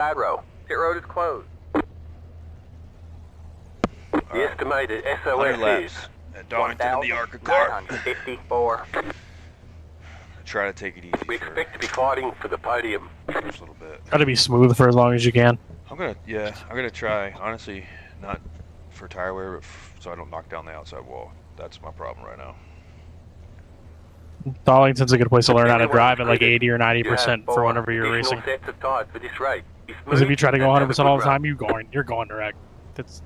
side row. Pit road is closed. The estimated SOS is at Darlington in the ARCA car. 954. Try to take it easy. We expect to be fighting for the podium. First little bit. Gotta be smooth for as long as you can. I'm gonna try. Honestly, not for tire wear, but so I don't knock down the outside wall. That's my problem right now. Darlington's a good place to learn how to drive at like 80 or 90% for whenever you're racing. Sets of tires for this race. Because if you try to go 100% all the time, you're going direct. That's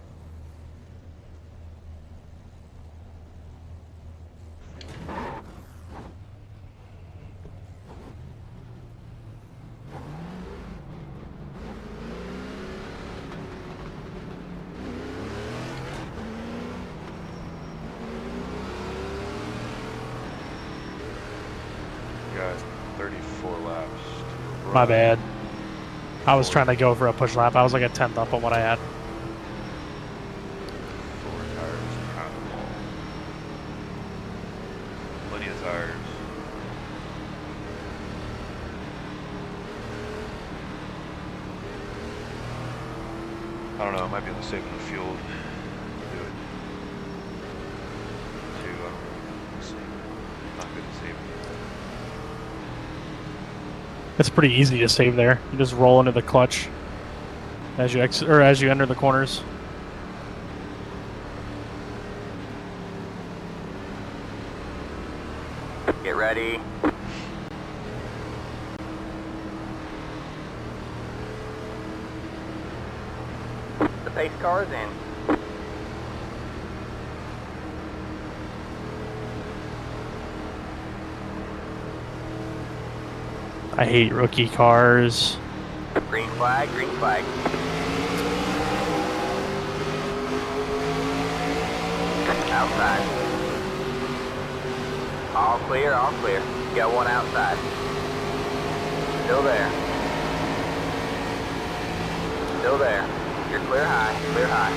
Guys, 34 laps. my bad. I was trying to go for a push lap. I was like a 10th up on what I had. 4 tires behind the wall. Plenty of tires. I don't know, I might be able to save enough fuel to do it. Not good at saving. It's pretty easy to save there. You just roll into the clutch as you exit or as you enter the corners. Get ready. The pace car is in. I hate rookie cars. Green flag, green flag. Outside. All clear, all clear. You got one outside. Still there. Still there. You're clear high, clear high.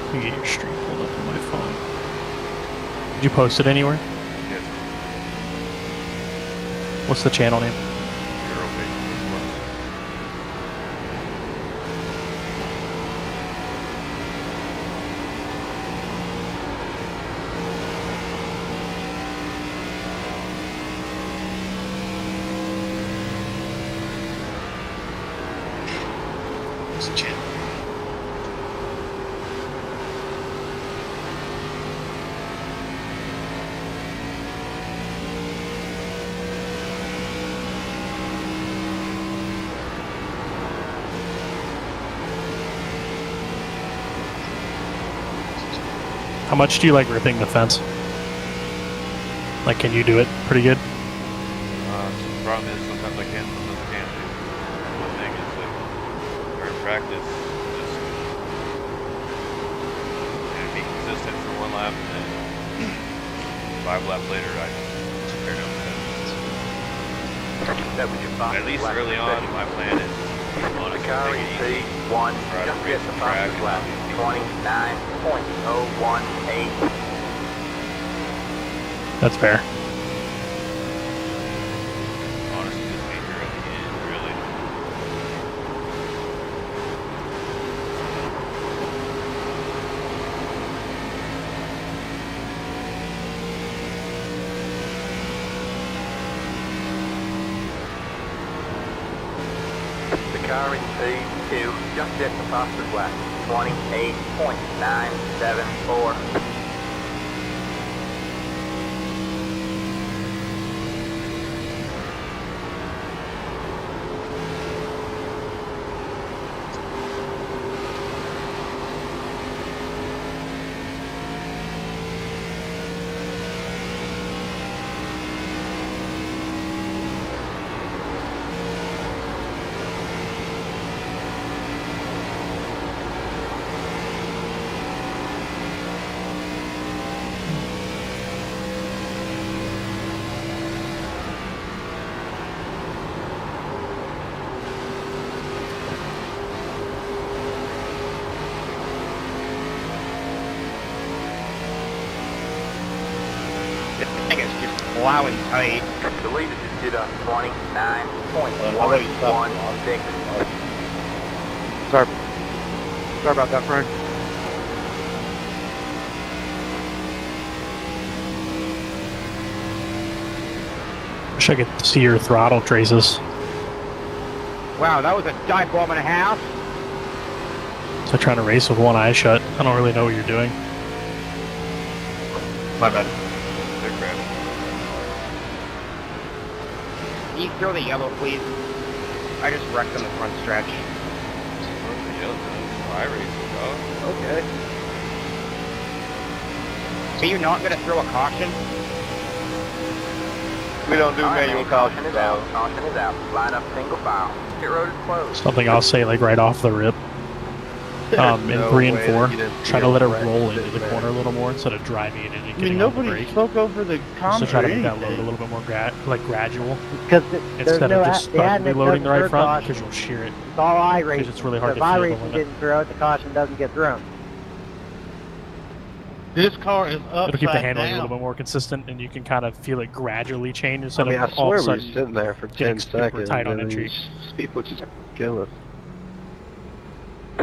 Let me get your stream pulled up on my phone. Did you post it anywhere? Yes. What's the channel name? What's the channel? How much do you like ripping the fence? Like, can you do it pretty good? The problem is sometimes I can, sometimes I can't. One thing is like, or in practice, just be consistent for 1 lap, and then 5 laps later, I just tear down the fence. That was your box. At least early on, my plan is The car in P1, just hit the fastest lap. 29.018. That's fair. honestly just major at the end, really. The car in P2, just hit the fastest lap. 28.974. thing is just plowing tight. Believe it just did a 29.116. Sorry about that, friend. Wish I could see your throttle traces. Wow, that was a dive bomb and a half. So trying to race with one eye shut. I don't really know what you're doing. My bad. They're crashing. Can you throw the yellow, please? I just wrecked on the front stretch. Where's the yellow? I racing, dog. Okay. So you're not gonna throw a caution? We don't do All right, manual man, caution, caution is out. Caution is out. Line up single file. Pit road is closed. Something I'll say like right off the rip. In No 3 and way 4, that you didn't try to feel let it right roll sitting into the there. corner a little more instead of driving it in and I getting mean, on the nobody brake. spoke over the So comms try or to make that load a anything. little bit more gradual Because there's instead no of just they hadn't suddenly loading the right third front caution. because you'll shear it. It's all I racing. it's really hard so to if I feel the racing limit. didn't throw it, the caution doesn't get thrown. This car is upside It'll keep the handling a down. little bit more consistent, and you can kind of feel it gradually change I instead mean, I of all swear of a we were sudden. sitting there for 10 getting super seconds, tight on and entry. these people just kill us.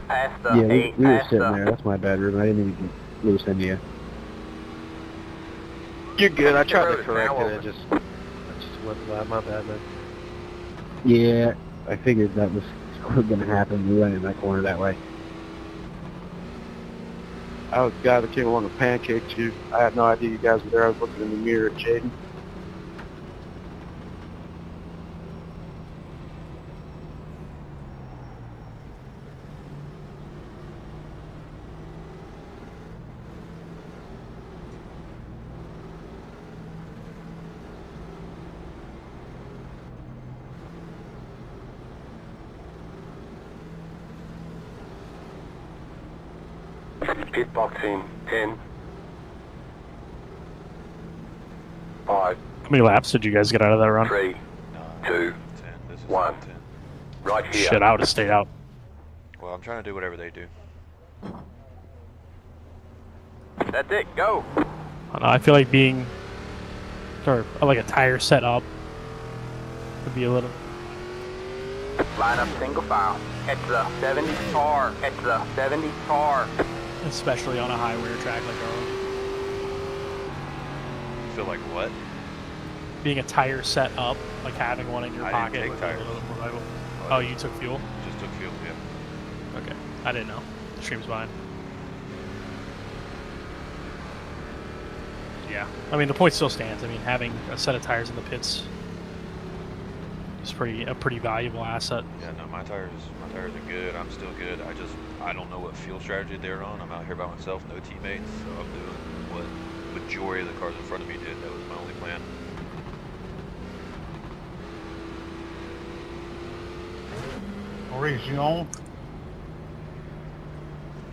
Past the Yeah, 8, we were past sitting the... there. That's my bad, Ruben. I didn't even loosen you. You're good. I tried to correct it. It just went by. My bad, man. Yeah, I figured that was going to happen. We went in that corner that way. I was the guy that came along and pancaked you. I had no idea you guys were there. I was looking in the mirror at Jaden. Pit box in 10, 5, How many laps did you guys get out of that run? 3, 2, 10. This is One. 10. right here. Shit, I would have stayed out. Well, I'm trying to do whatever they do. That's it. Go. I don't know, I feel like being, or like a tire set up would be a little. Line up single file. Catch the 70 car. Catch the 70 car. Especially on a high rear track like our own. Feel like what? Being a tire set up, like having one in your I pocket. didn't take would be a tires. little more viable. Oh, you took fuel? Just took fuel, yeah. Okay. I didn't know. The stream's fine. Yeah. I mean, the point still stands. I mean, having a set of tires in the pits is a pretty valuable asset. Yeah, no, my tires are good. I'm still good. I don't know what fuel strategy they're on. I'm out here by myself, no teammates, so I'm doing what majority of the cars in front of me did. That was my only plan. Maurice, you on?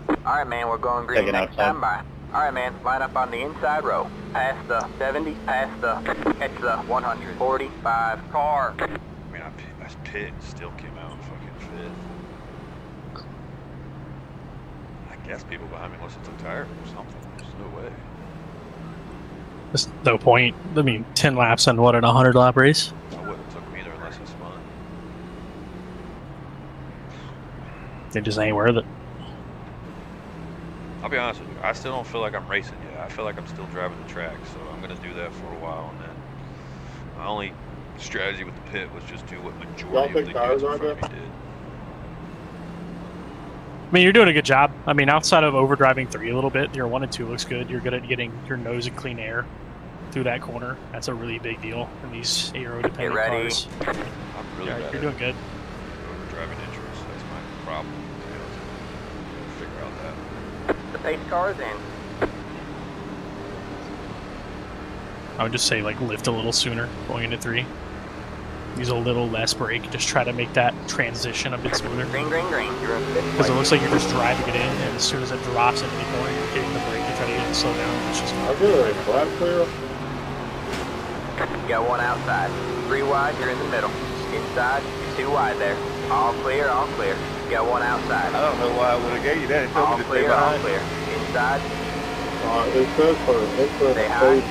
All right, man. We're going green Taking next outside. time by. All right, man. Line up on the inside row. Past the 70. Past the... Catch the 145 car. I mean, I pit and still came out fucking fit. I guess people behind me must have took tires or something. There's no way. There's no point. I mean, 10 laps on what, an 100 lap race? I wouldn't have took them either unless it's fun. It just ain't worth it. I'll be honest with you, I still don't feel like I'm racing yet. I feel like I'm still driving the track, so I'm going to do that for a while, and then my only strategy with the pit was just do what majority of the guys in front of me did. I mean, you're doing a good job. I mean, outside of overdriving 3 a little bit, your 1 and 2 looks good. You're good at getting your nose in clean air through that corner. That's a really big deal in these aero-dependent Get ready. cars. I'm really Yeah, bad you're at doing good. overdriving entries. That's my problem. To be honest with you. Figure out that. The pace car is in. I would just say, like, lift a little sooner going into 3. Use a little less brake. Just try to make that transition a bit smoother. Green, green, green. You're in fifth Because it place. looks like you're just driving it in, and as soon as it drops into the corner, you're hitting the brake to try to get it to slow down. It's just You got one outside. 3 wide, you're in the middle. Inside, 2 wide there. All clear, all clear. You got one outside. I don't know why I would have gave you that. It told All me to stay clear, all behind. clear. Inside, It says for Say hi.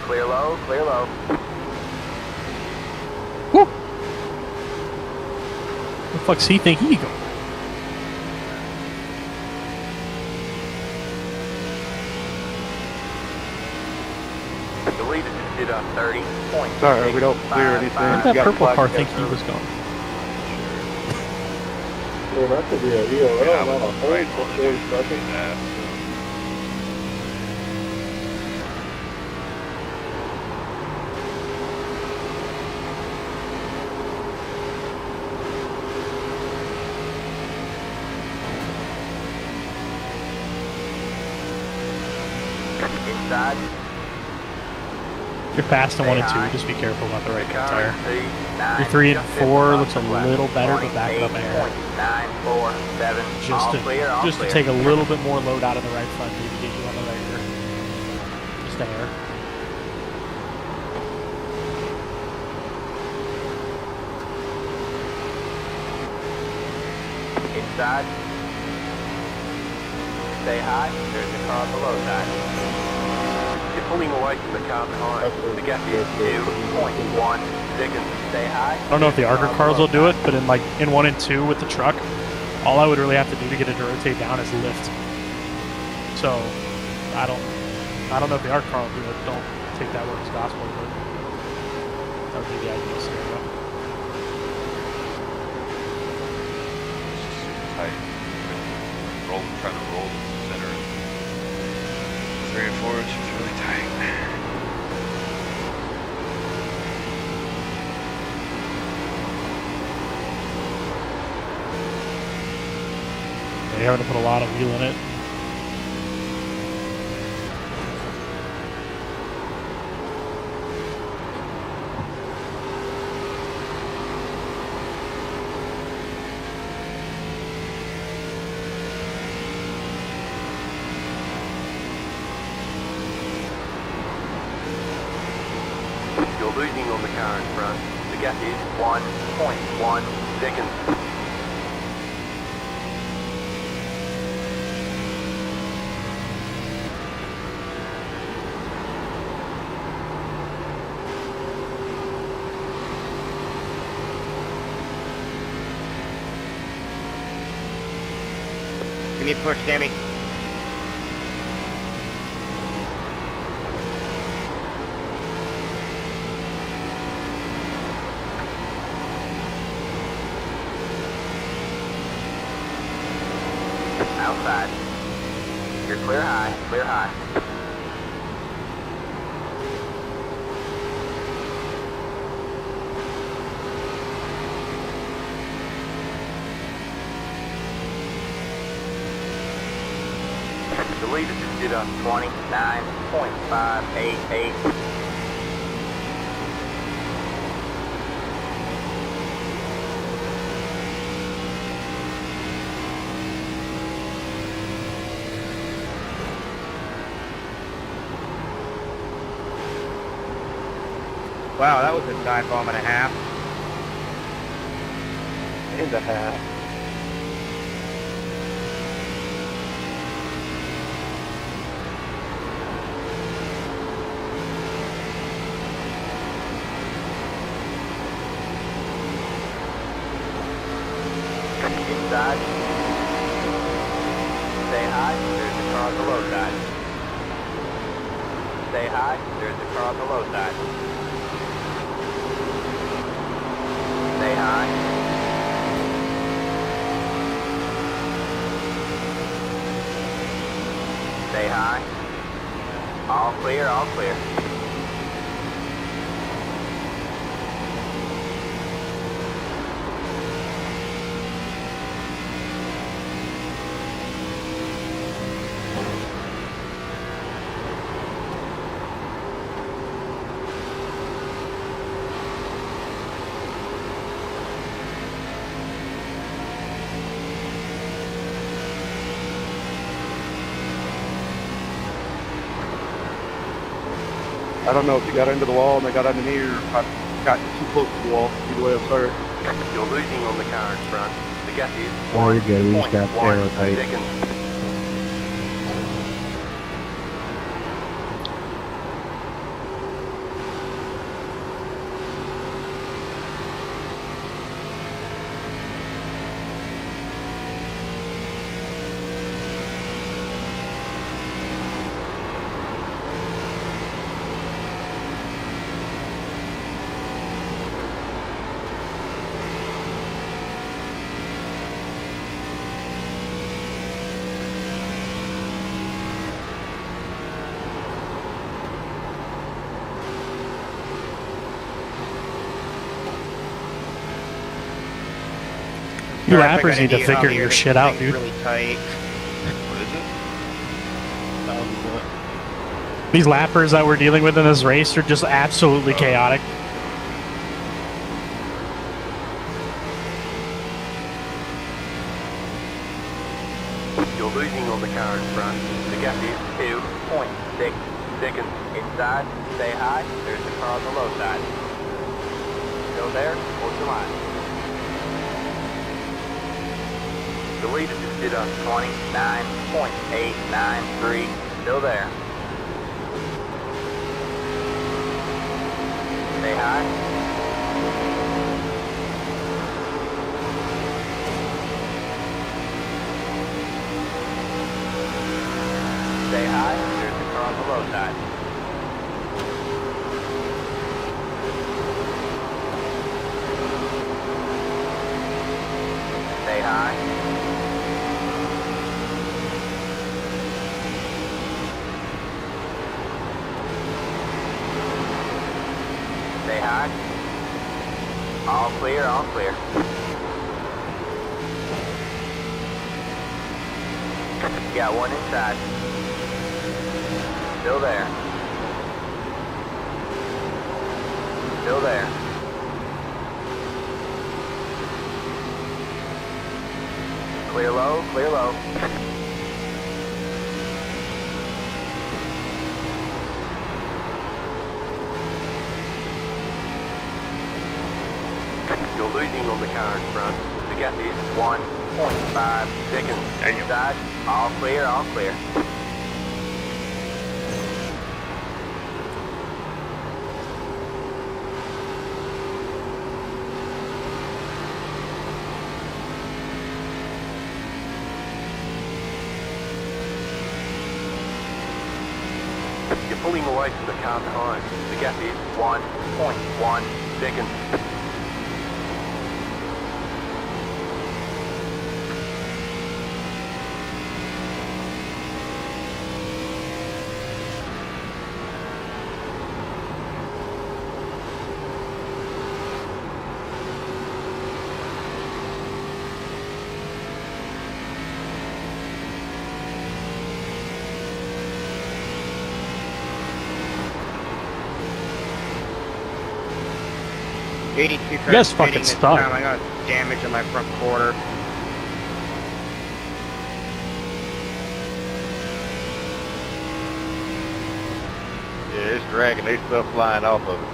Clear low, clear low. Woo! Where the fuck's he think he going? Deleted just did a 30.6. Sorry, we don't clear anything. Where'd that purple car think he was going? Well, that could be a EOL, Yeah, not a right hold on for it. 40 seconds. That, Inside. You're fast in 1 and 2. Just be careful about the right front tire. Your 3 and 4 looks a little better, but back it up air. 947. Just to take a little bit more load out of the right front, maybe get you on the right rear. Just air. Inside. Stay high. There's the car below side. You're pulling away from the car behind. The gap is 2.1 seconds. Stay high. I don't know if the ARCA cars will do it, but in 1 and 2 with the truck, all I would really have to do to get it to rotate down is lift. So I don't know if the ARCA car will do it. Don't take that word as gospel, but that would be the ideal scenario. tight. Trying to roll the center. 3 and 4 inches really tight. You're having to put a lot of wheel in it. You're losing on the car in front. The gap is 1.1 seconds. Give me a push, Sammy. Outside. You're clear high, clear high. The leader just did a 29.588. Wow, that was a dive bomb and a half. And a half. Inside. Stay high, there's the car on the low side. Stay high, there's the car on the low side. Stay high. Stay high. All clear, all clear. I don't know if you got into the wall and they got underneath or if I got too close to the wall. Either way, I'm sorry. You're losing on the car in front. The gap is Oh, you're good. We just got 1.1 arrow tight. seconds. You parts I rappers gotta need to do figure out here. your This shit out, thing's dude. really tight. What is it? These lappers that we're dealing with in this race are just absolutely chaotic. You're losing on the car in front. The gap is 2.6 seconds. Inside, stay high. There's the car on the low side. Go there, hold your line. The leader just did a 29.893. Still there. Stay high. Stay high. There's the car on the low side. Stay high. Stay high. All clear, all clear. Got one inside. Still there. Still there. Clear low, clear low. You're losing on the car in front. The gap is 1.5 seconds. Inside, all clear, all clear. You're pulling away from the car behind. The gap is 1.1 seconds. You guys fucking stuck. I got damage in my front quarter. Yeah, it's dragging. There's stuff flying off of it.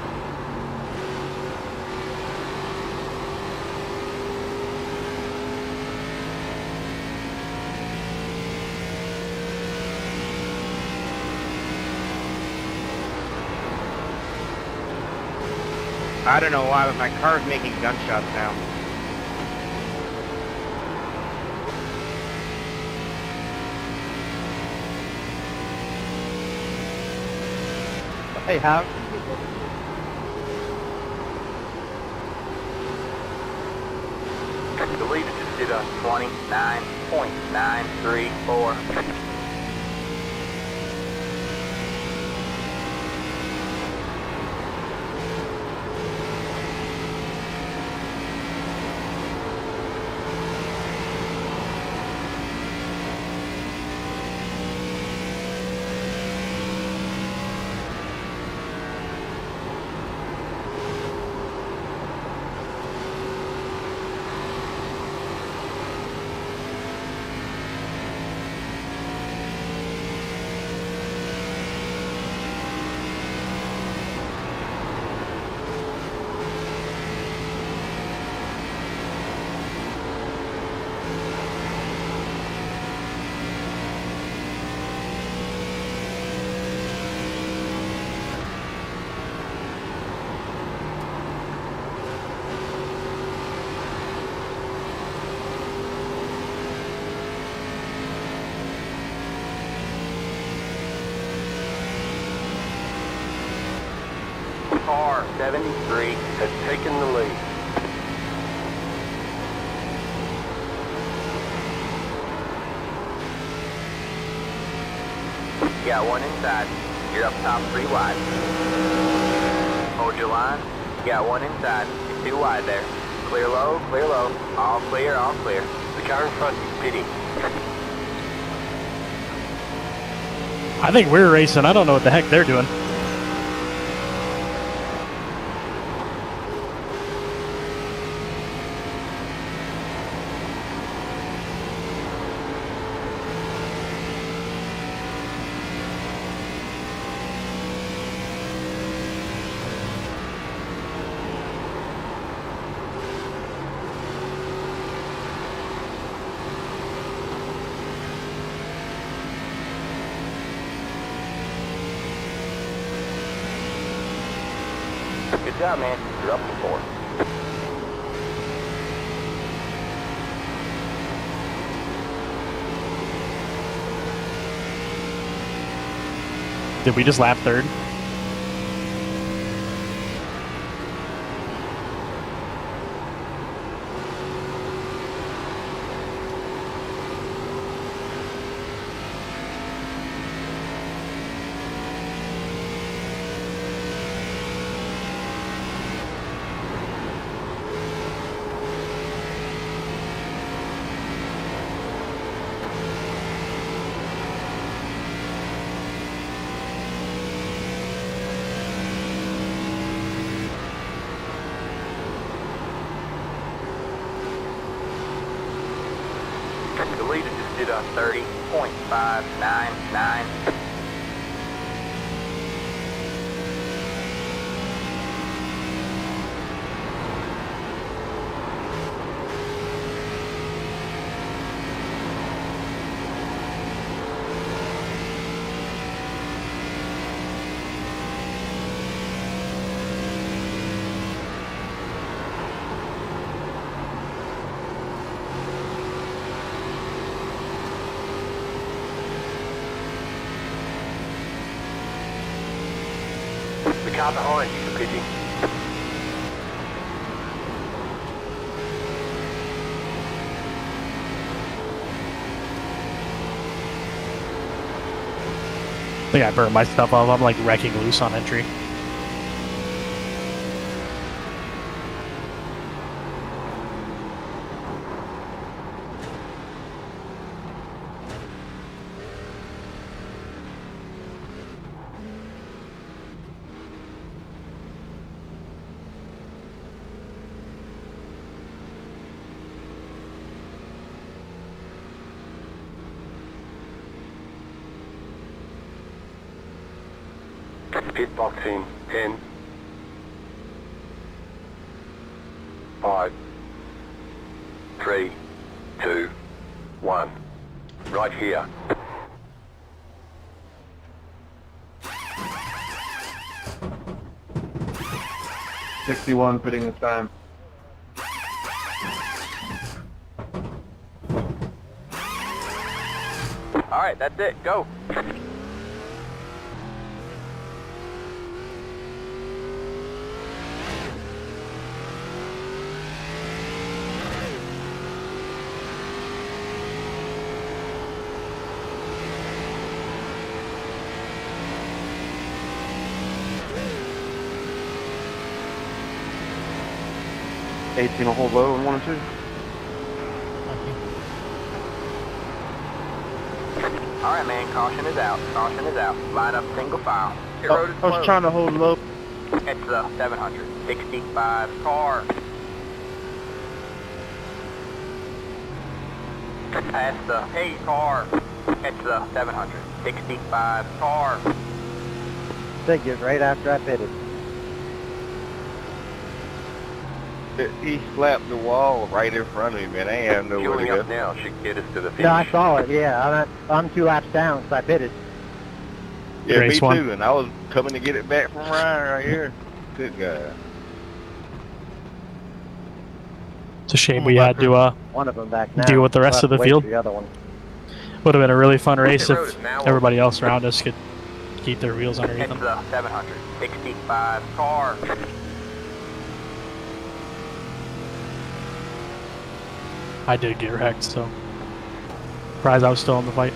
I don't know why, but my car's making gunshots now. Hey, how? The leader just did a 29.934. Car 73 has taken the lead. Got one inside. You're up top 3 wide. Hold your line. Got one inside. You're 2 wide there. Clear low, clear low. All clear, all clear. The car in front is pitting. I think we're racing. I don't know what the heck they're doing. Good job, man. You're up to 4. Did we just lap third? The leader just did a 30.599. The car behind you is pitting. I think I burned my stuff off. I'm like wrecking loose on entry. Pit box in 10, 5, 3, 2, 1. Right here. '61 putting this time. All right, that's it. Go. A hold low in 1 and 2. All right, man. Caution is out. Caution is out. Line up single file. Your road is I closed. was trying to hold low. It's the 765 car. Past the 8 car. It's the 765 car. Figured right after I pitted. He slapped the wall right in front of me, man. I ain't have nowhere to Fueling go. up now should get us to the finish. No, I saw it. Yeah, I'm 2 laps down because I pitted. Yeah, Race me one. too. And I was coming to get it back from Ryan right here. Good guy. It's a shame we had to One of them back now. deal with the rest of the We'll have to wait field. for the other one. Would have been a really fun race Pit road if is now everybody else around us could keep their wheels underneath It's them. the 765 car. I did get wrecked, so surprised I was still in the fight.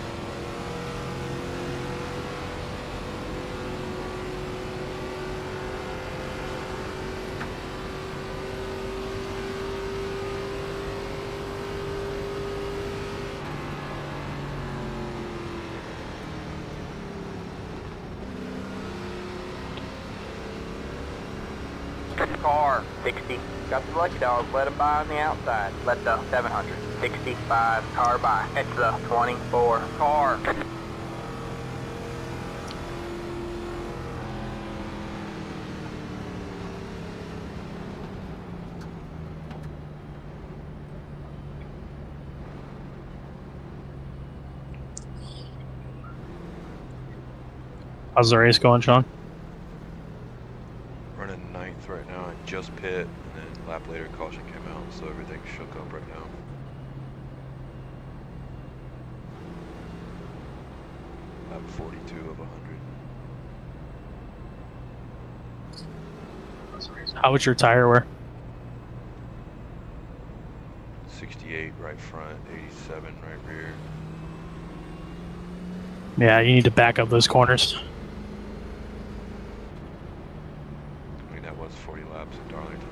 car. 60. Got some lucky dogs. Let them by on the outside. Let the 700. 65 car by. It's the 24 car. How's the race going, Sean? Running 9th right now. I just pit, and then lap later caution came out, so everything's shook up right now. Lap 42 of 100. How was your tire wear? 68 right front, 87 right rear. Yeah, you need to back up those corners. I mean, that was 40 laps at Darlington.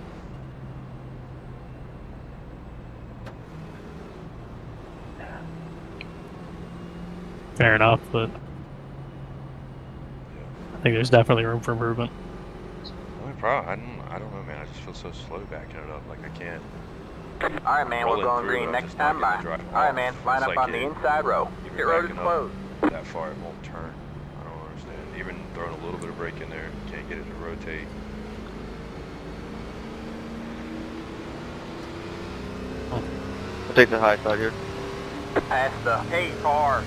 Fair enough, but I think there's definitely room for improvement. Only problem, I don't know, man. I just feel so slow backing it up. Like I can't. Alright, man, we're going green next time by. Alright, man, line up on the inside row. Pit road is closed. That far, it won't turn. I don't understand. Even throwing a little bit of brake in there, can't get it to rotate. I'll take the high side here. Past the 8 car.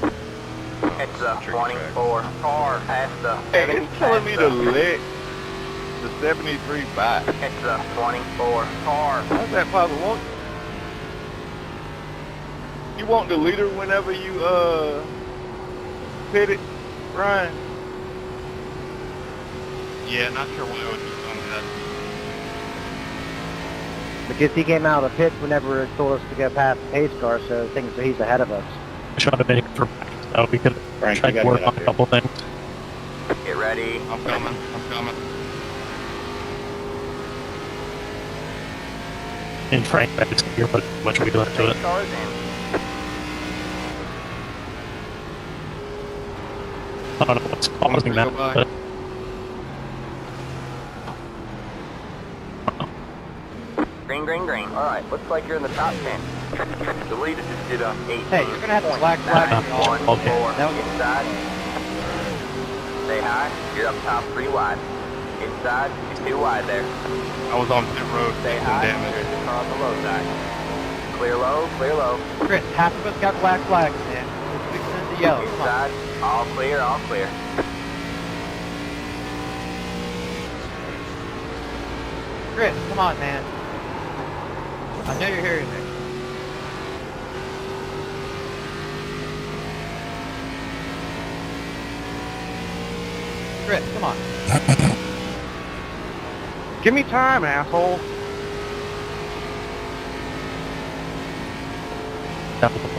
It's the 24 car. Past the Hey, 70. it's telling me to let the 73 by. It's the 24 car. How's that possible? You want the leader whenever you pit it, Ryan? Yeah, not sure why I would do that. Because he came out of the pits whenever it told us to go past the pace car, so thinks that he's ahead of us. I should have been for so we could Frank, try you to gotta work get on up a here. couple things. Get ready. I'm coming. I'm coming. And Frank, I just here put much weight left to it. Cars in. I don't know what's causing that, Go by. but Green, green, green. Alright, looks like you're in the top 10. The leader just did a 8. Hey, you're gonna have to black flag me off. okay. Inside. Stay high. You're up top 3 wide. Inside. You're 2 wide there. I was on pit road. Stay Some high. damage. There's the car on the low side. Clear low, clear low. Chris, half of us got black flags, man. Let's fix it into yellow. Come on. Inside. All clear, all clear. Chris, come on, man. I know you're hearing me. Chris, come on. Give me time, asshole.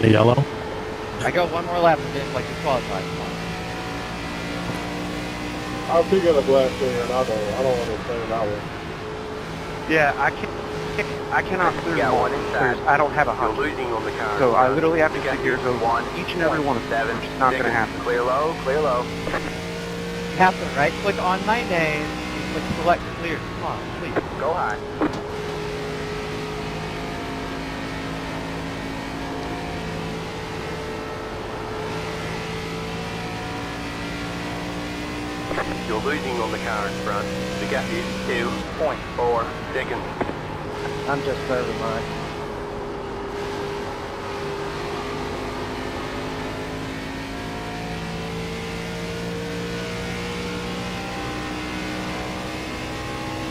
The yellow. I got one more lap of this, like you qualified. Come on. I'll pick up the black thing and I don't understand that one. Yeah, I cannot clear Yeah, them all one inside. because I don't have a You're hunch. losing on the car. So I literally have to You got sit here and go One, each and every one of them. 7. It's not going to happen. Clear low, clear low. You have to right click on my name, click select clear. Come on, please. Go high. You're losing on the car in front. The gap is 2.4 seconds. I'm just serving mine.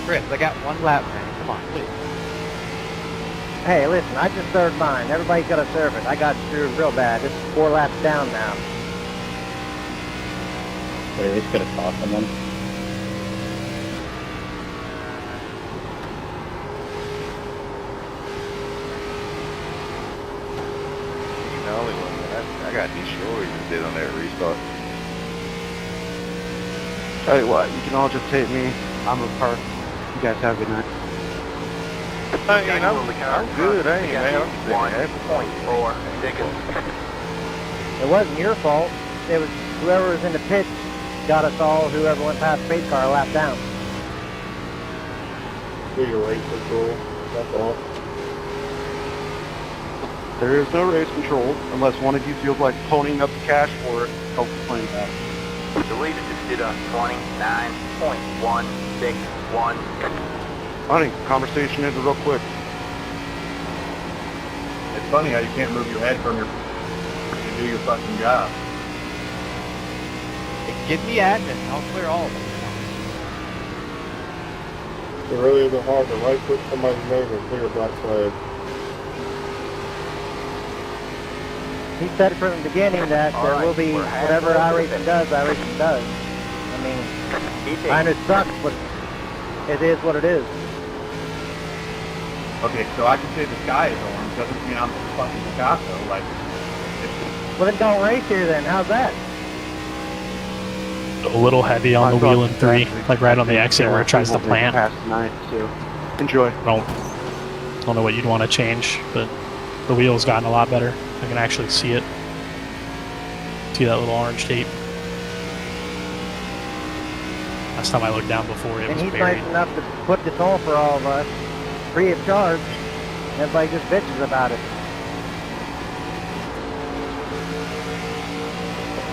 Chris, I got one lap, man. Come on, please. Hey, listen, I just served mine. Everybody's got to serve it. I got screwed real bad. This is 4 laps down now. Wait, at least could have tossed someone. The only one that I got destroyed and did on that restart. Tell you what, you can all just take me. I'm a part. You guys have a good night. I'm good, I ain't man. 1.4 seconds. It wasn't your fault. It was whoever was in the pits got us all, whoever went past the pace car, a lap down. Do your rate control. That's all. There is no race control unless one of you feels like ponying up the cash for it. Don't complain about it. The leader just did a 29.161. Honey, conversation ended real quick. It's funny how you can't move your head from your to do your fucking job. Give me admin. I'll clear all of them. It really isn't hard to right click somebody's name and clear a black flag. He said from the beginning that All there right, will be we're whatever halfway to the iRacing does, iRacing does. I mean, I know it sucks, but it is what it is. Okay, so I can say the sky is orange. Doesn't mean I'm fucking Picasso. Like, Well, then don't race here then. How's that? A little heavy on the wheel in 3, like right on the exit where it tries to plant. Past tonight, so enjoy. Don't know what you'd want to change, but the wheel's gotten a lot better. I can actually see it. See that little orange tape. Last time I looked down before, it And was he's buried. nice enough to put this on for all of us, free of charge. Everybody just bitches about it.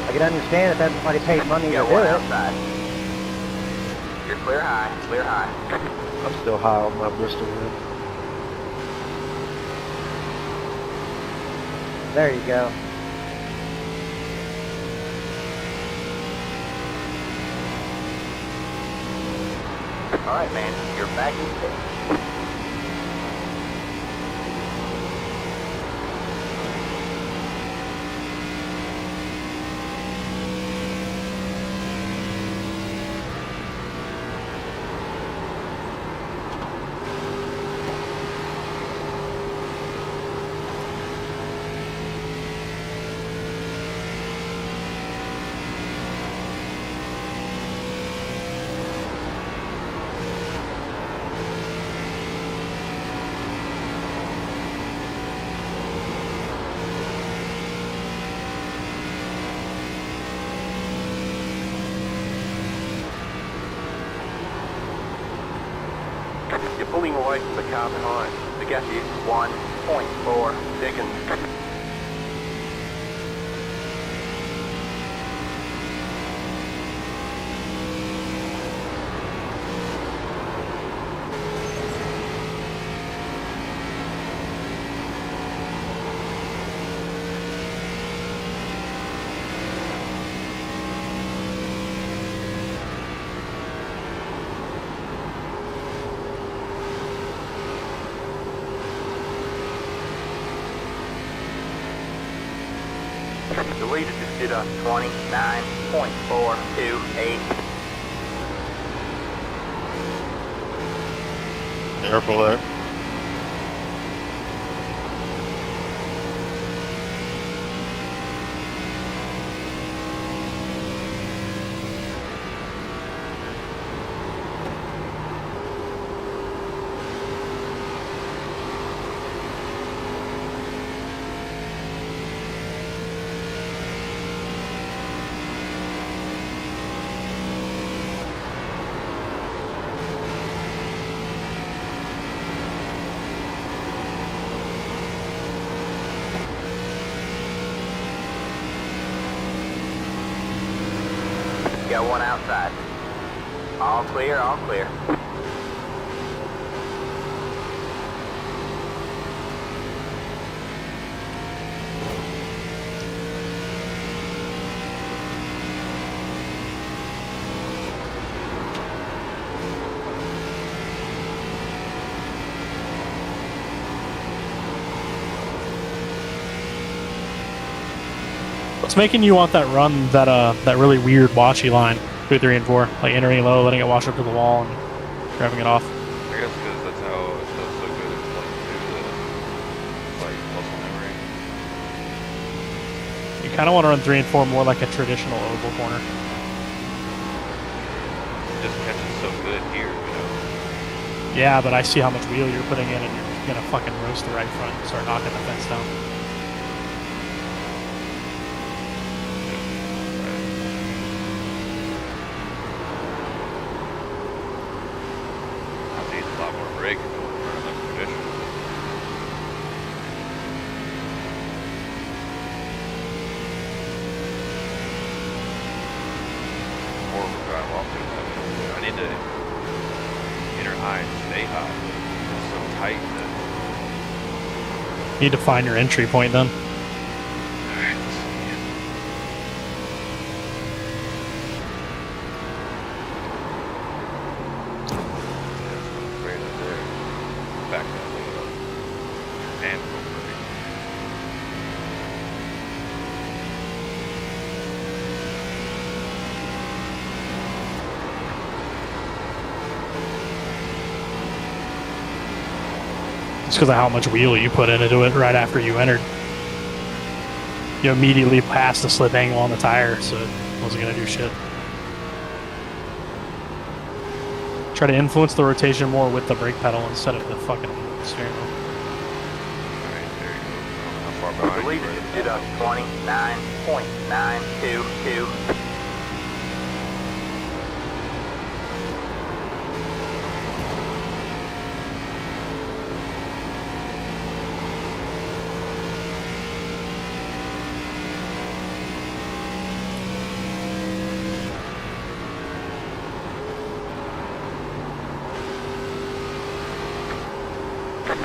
I can understand if everybody paid money You to got do one it. outside. You're clear high, clear high. I'm still high on my Bristol rim. There you go. All right, man, you're back in pit. You're pulling away from the car behind. The gap is 1.4 seconds. The leader just did a 29.428. careful there. Got one outside. All clear, all clear. What's making you want that run, that really weird washy line, 2, 3, and 4, like entering low, letting it wash up to the wall, and driving it off? I guess because that's how it feels so good at like do the like muscle memory. You kind of want to run 3 and 4 more like a traditional oval corner. It just catches so good here, you know. Yeah, but I see how much wheel you're putting in, and you're gonna fucking roast the right front and start knocking the fence down. Needs a lot more brake and go in front of them traditional. Or we'll drive off to that. I need to enter high and stay high. It's so tight that You need to find your entry point then. alright, let's see. Yeah, right up there. Back that way up. And go pretty. It's because of how much wheel you put into it right after you entered. You immediately passed the slip angle on the tire, so it wasn't going to do shit. Try to influence the rotation more with the brake pedal instead of the fucking steering wheel. Alright, there you go. How far behind The lead you? is stood up 29.922.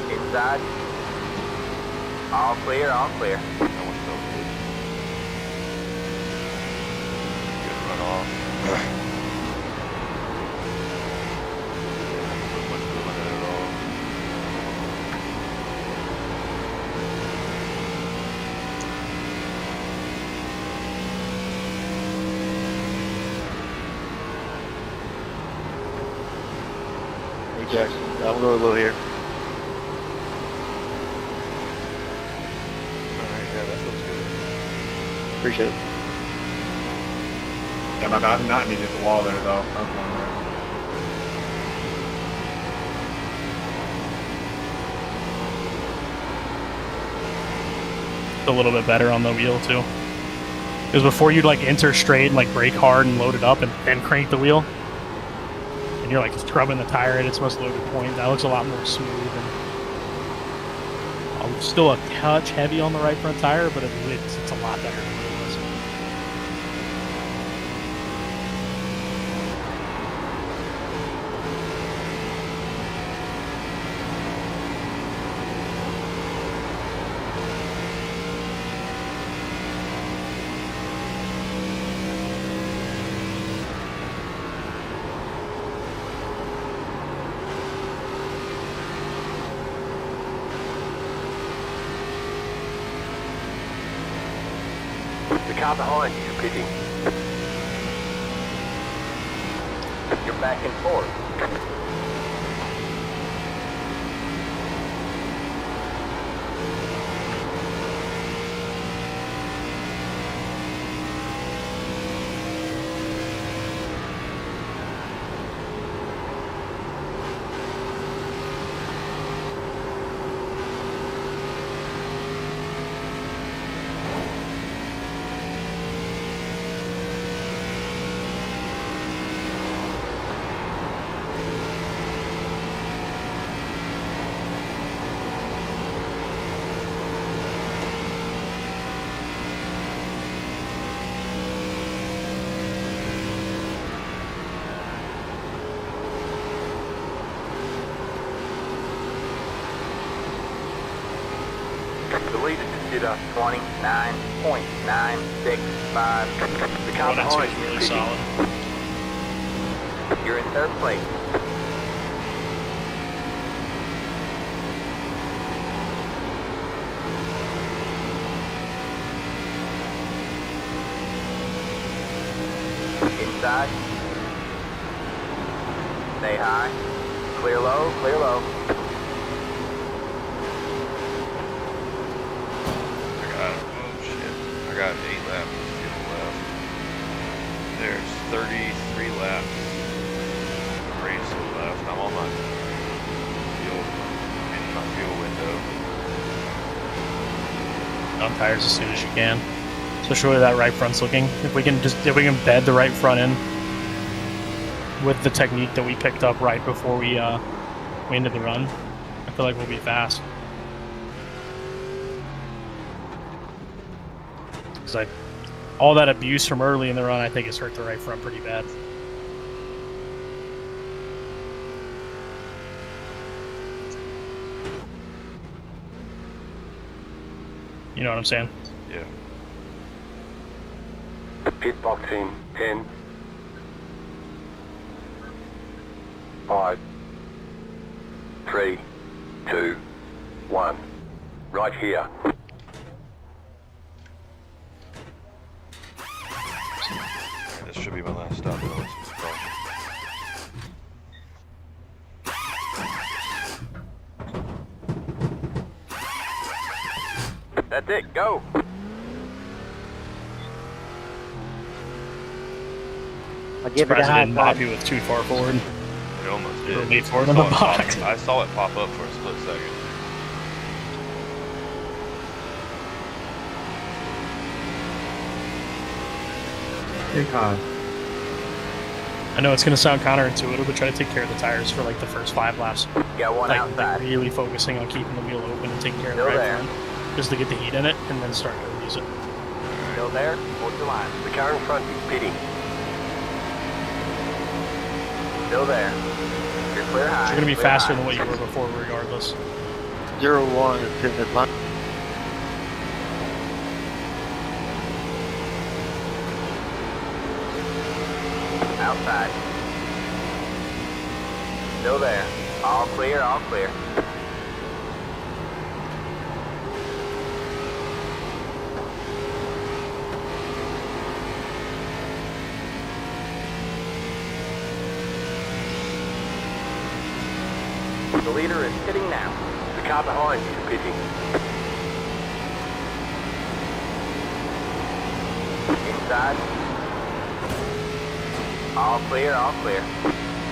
Inside. All clear, all clear. That one's so good. Good run off. Not much movement in it at all. Hey, Jackson. I'm going a little here. Alright, yeah, that feels good. Appreciate it. Yeah, my God, not needed the wall there though. I was going there. A little bit better on the wheel too. Because before you'd like enter straight and like brake hard and load it up and then crank the wheel, and you're like scrubbing the tire at its most loaded point. That looks a lot more smooth. And I'm still a touch heavy on the right front tire, but it's a lot better than what it was. The car behind you pitting. You're back and forth. The leader just did a 29.965. The car Oh, that's behind you really pitting. solid. You're in third place. Inside. Stay high. Clear low, clear low. I got 8 laps still left. There's 33 laps of race left. I'm on my fuel window. On tires as soon as you can. Especially that right front's looking. If we can bed the right front in with the technique that we picked up right before we way into the run, I feel like we'll be fast. Because all that abuse from early in the run, I think, has hurt the right front pretty bad. You know what I'm saying? Yeah. Pit box in 10, 5, 3, 2, 1. Right here. This should be my last stop. That's it, go! I'll give it a Surprised it high didn't bop five. you with too far forward. It almost did. Or lead forward on the box. I saw it pop up for a split second. Hey, Con. I know it's going to sound counterintuitive, but try to take care of the tires for like the first 5 laps. Got one Like outside. really focusing on keeping the wheel open and taking care of the Still right there. front, just to get the heat in it, and then start to use it. Still there? Hold your line. The car in front is pitting. Still there. You're clear high. You're going to be clear faster high. than what you were before, regardless. 0-1 is hitting his line. Outside. Still there. All clear, all clear. The leader is pitting now. The car behind is pitting. Inside. All clear, all clear.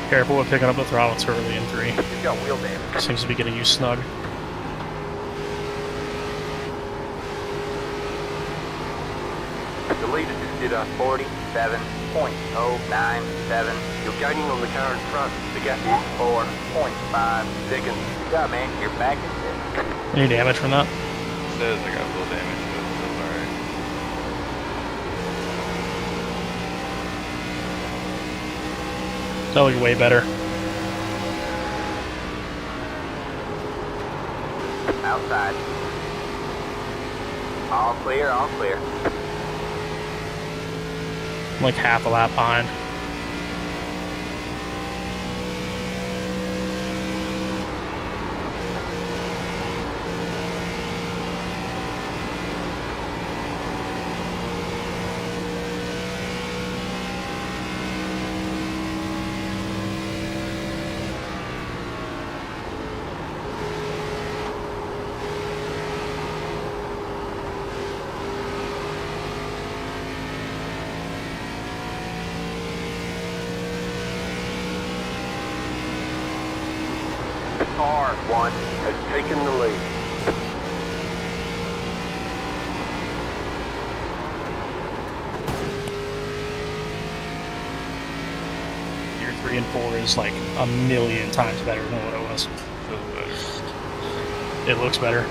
Careful with picking up the throttle too early in 3. You've got wheel damage. Seems to be getting you snug. The leader just did a 47.097. You're gaining on the car in front. The gap is 4.5 seconds. Good job, man. You're back in fifth. Any damage from that? It says I got a little damage, but it's alright. That looked way better. Outside. All clear, all clear. I'm like half a lap behind. Car 1 has taken the lead. Year 3 and 4 is like a million times better than what it was. Feels better. It looks better.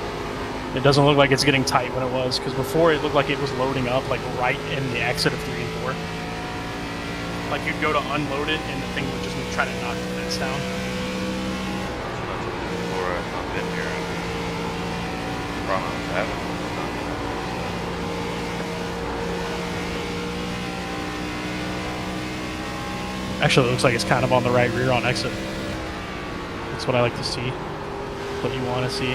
It doesn't look like it's getting tight when it was, because before it looked like it was loading up like right in the exit of 3 and 4. Like you'd go to unload it and the thing would just try to knock the fence down. Before I hopped in here, the problem I was having was Actually, it looks like it's kind of on the right rear on exit. That's what I like to see. What you want to see.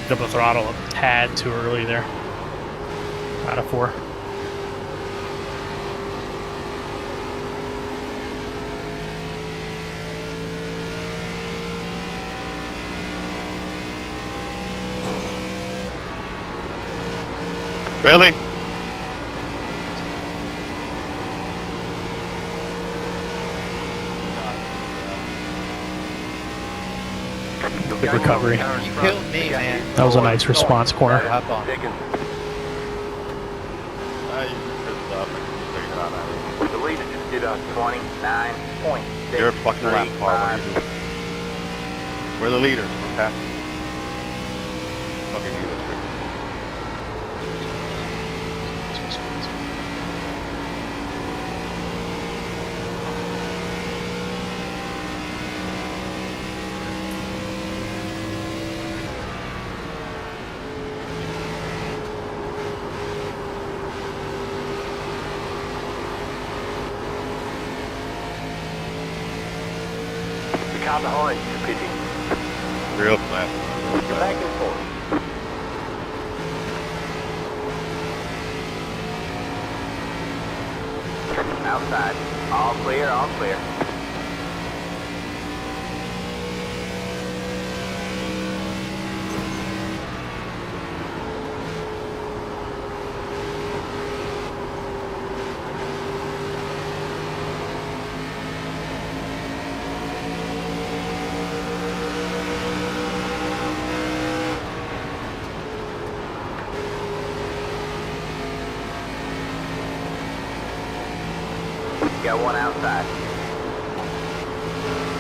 Picked up the throttle a tad too early there. Out of 4. Really? Good recovery. You killed me, man. That was a nice response corner. Hop on. Dickens. The leader just did a 29.6. You're a fucking lap car. What are you doing? We're the leaders. We're past. Fucking leaders. The car behind you is pitting. Real flat. You're back and forth. Outside. All clear, all clear. Got one outside.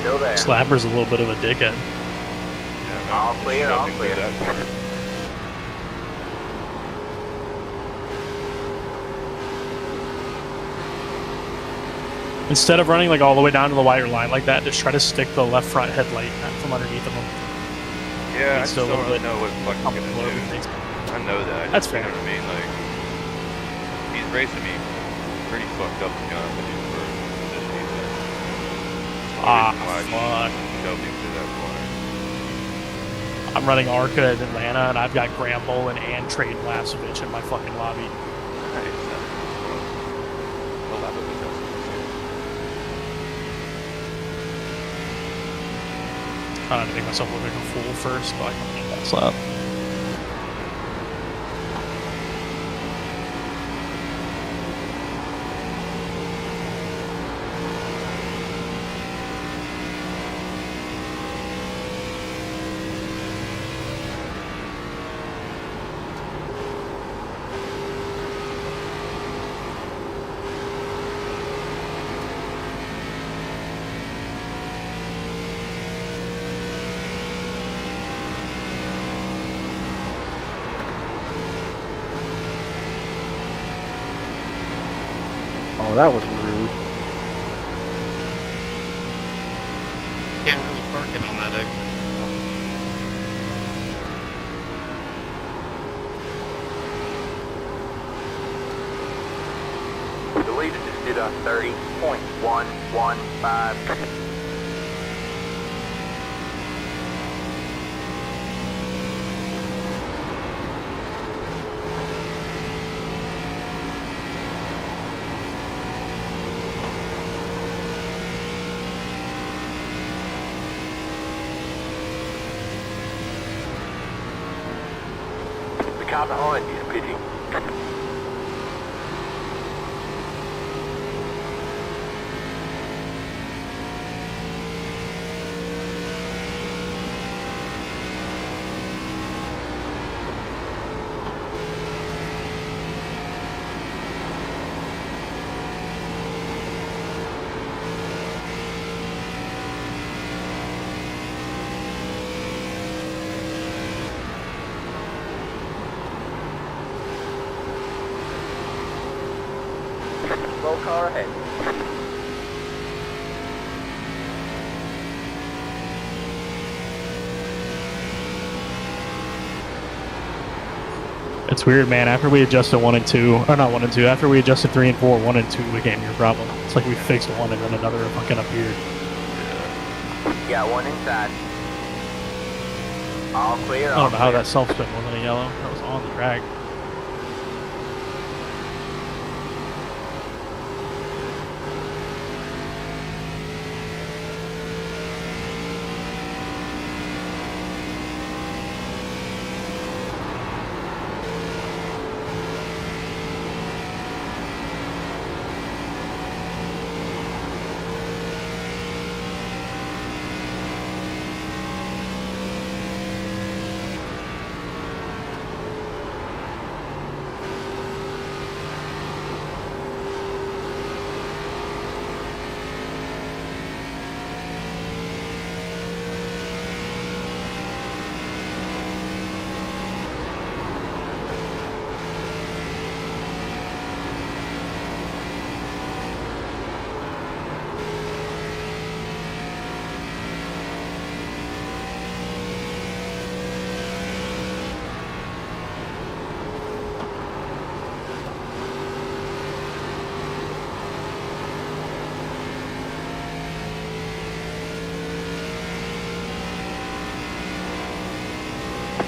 Still there. Slapper's a little bit of a dickhead. Yeah, All clear, all clear. That part. Instead of running like all the way down to the wire line like that, just try to stick the left front headlight from underneath of them. Yeah, I It's just still a don't little really bit know what fucking Below gonna do. things. I know that. That's You fair. know what I mean? Like, he's racing me pretty fucked up, to be honest with you, for the position he's in. Ah, That's the reason why I fuck. shoved him to that corner. I'm running ARCA in Atlanta, and I've got Graham Bolin and Trade Lasovich in my fucking lobby. Nice. Well, that would be nice. Trying to make myself look like a fool first, but I can get that slap. Oh, that was rude. Can't really park it on that exit. The leader just did a 30.115. The car behind you is pitting. Slow car ahead. It's weird, man. After we adjusted 1 and 2, or not 1 and 2, after we adjusted 3 and 4, 1 and 2 became your problem. It's like we fixed one and then another fucking appeared. Got one inside. All clear. I don't know how that self-spin wasn't a yellow. That was on the drag.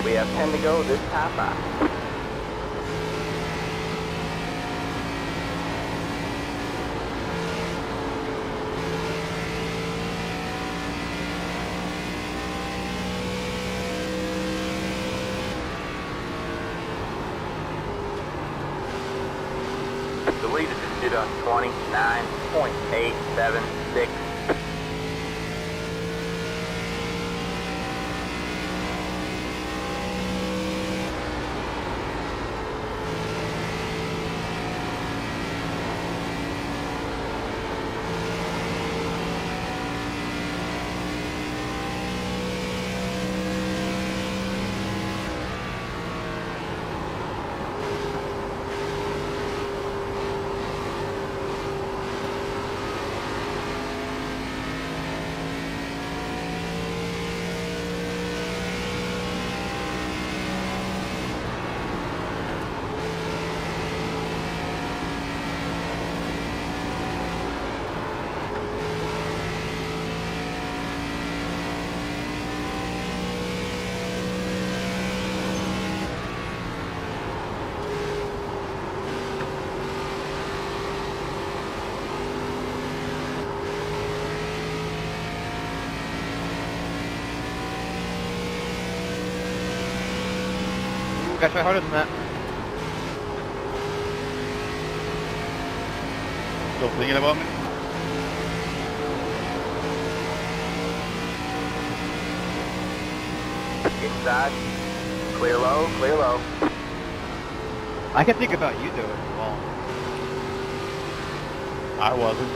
We have 10 to go this top off. The lead is at 29.876. Gotta try harder than that. Still thinking about me? Inside. Clear low, clear low. I can think about you doing it well. I wasn't.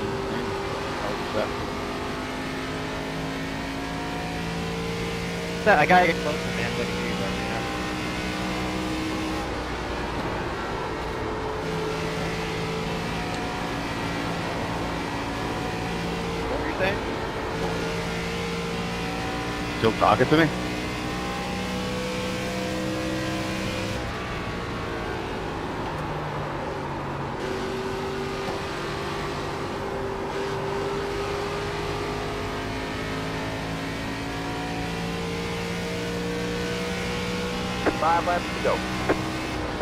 I gotta get closer, man. So I can do you better, you know? What were you saying? Still talking to me? Five laps to go.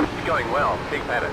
It's going well. Keep at it.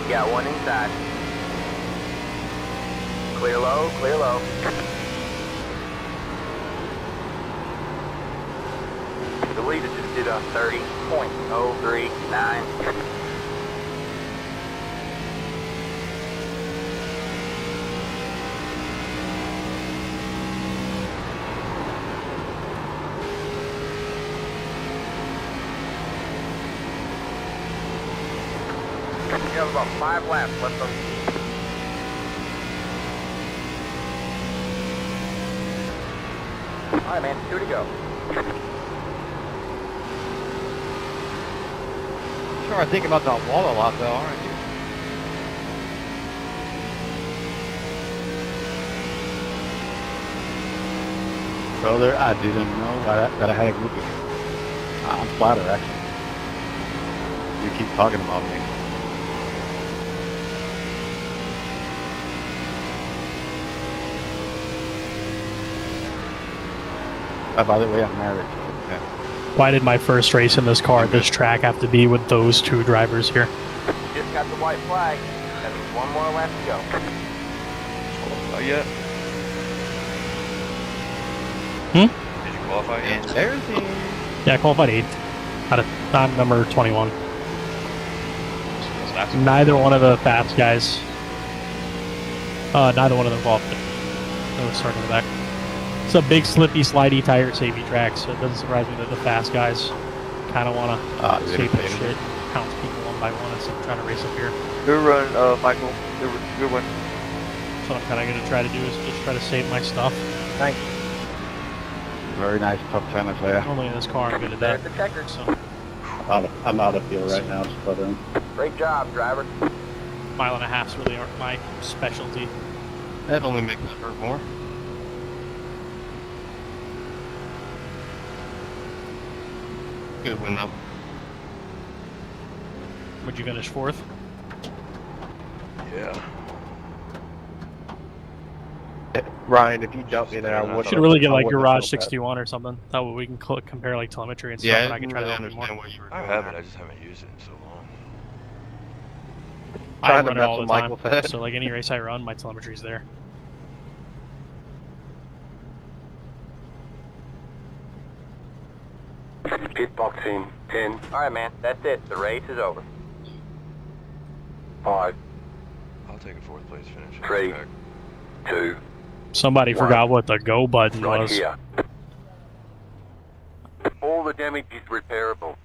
Got one inside. Clear low, clear low. The leader just did a 30.039. You have about 5 laps left on. Alright, man. 2 to go. Sure, I think about that wall a lot, though, aren't you? Brother, I didn't know that I had a group of you. I'm flattered, actually. You keep talking about me. By the way, I'm married. Yeah. Why did my first race in this car at this track have to be with those 2 drivers here? Just got the white flag. That means 1 more lap to go. Not yet. Hmm? Did you qualify yet? Embarrassing. Yeah, I qualified 8th. I'm number 21. Neither one of the fast guys. Neither one of them qualified. That was starting in the back. It's a big, slippy, slidey, tire savey track, so it doesn't surprise me that the fast guys kind of want to save their shit, count people one by one instead of trying to race up here. Good run, Michael. Good one. So what I'm kind of going to try to do is just try to save my stuff. Thanks. Very nice, top 10, I tell ya. Normally in this car, I'm good at that. There's the checker. So, I'm out of field right now, just in. Great job, driver. 1.5 miles really aren't my specialty. That only makes it hurt more. Good win though. Would you finish 4th? Yeah. Ryan, if you dumped me there, I would. Should really get like Garage 61 or something. That way we can compare like telemetry and stuff, and I can try to help you more. what you were I doing have there. it, I just haven't used it in so long. I Trying to run it mess all the with time. Michael said. So like any race I run, my telemetry's there. Pit box in 10, Alright, man. That's it. The race is over. 5, I'll take a 4th place finish. 3, 2, Somebody One. forgot what the go button right was. here. All the damage is repairable.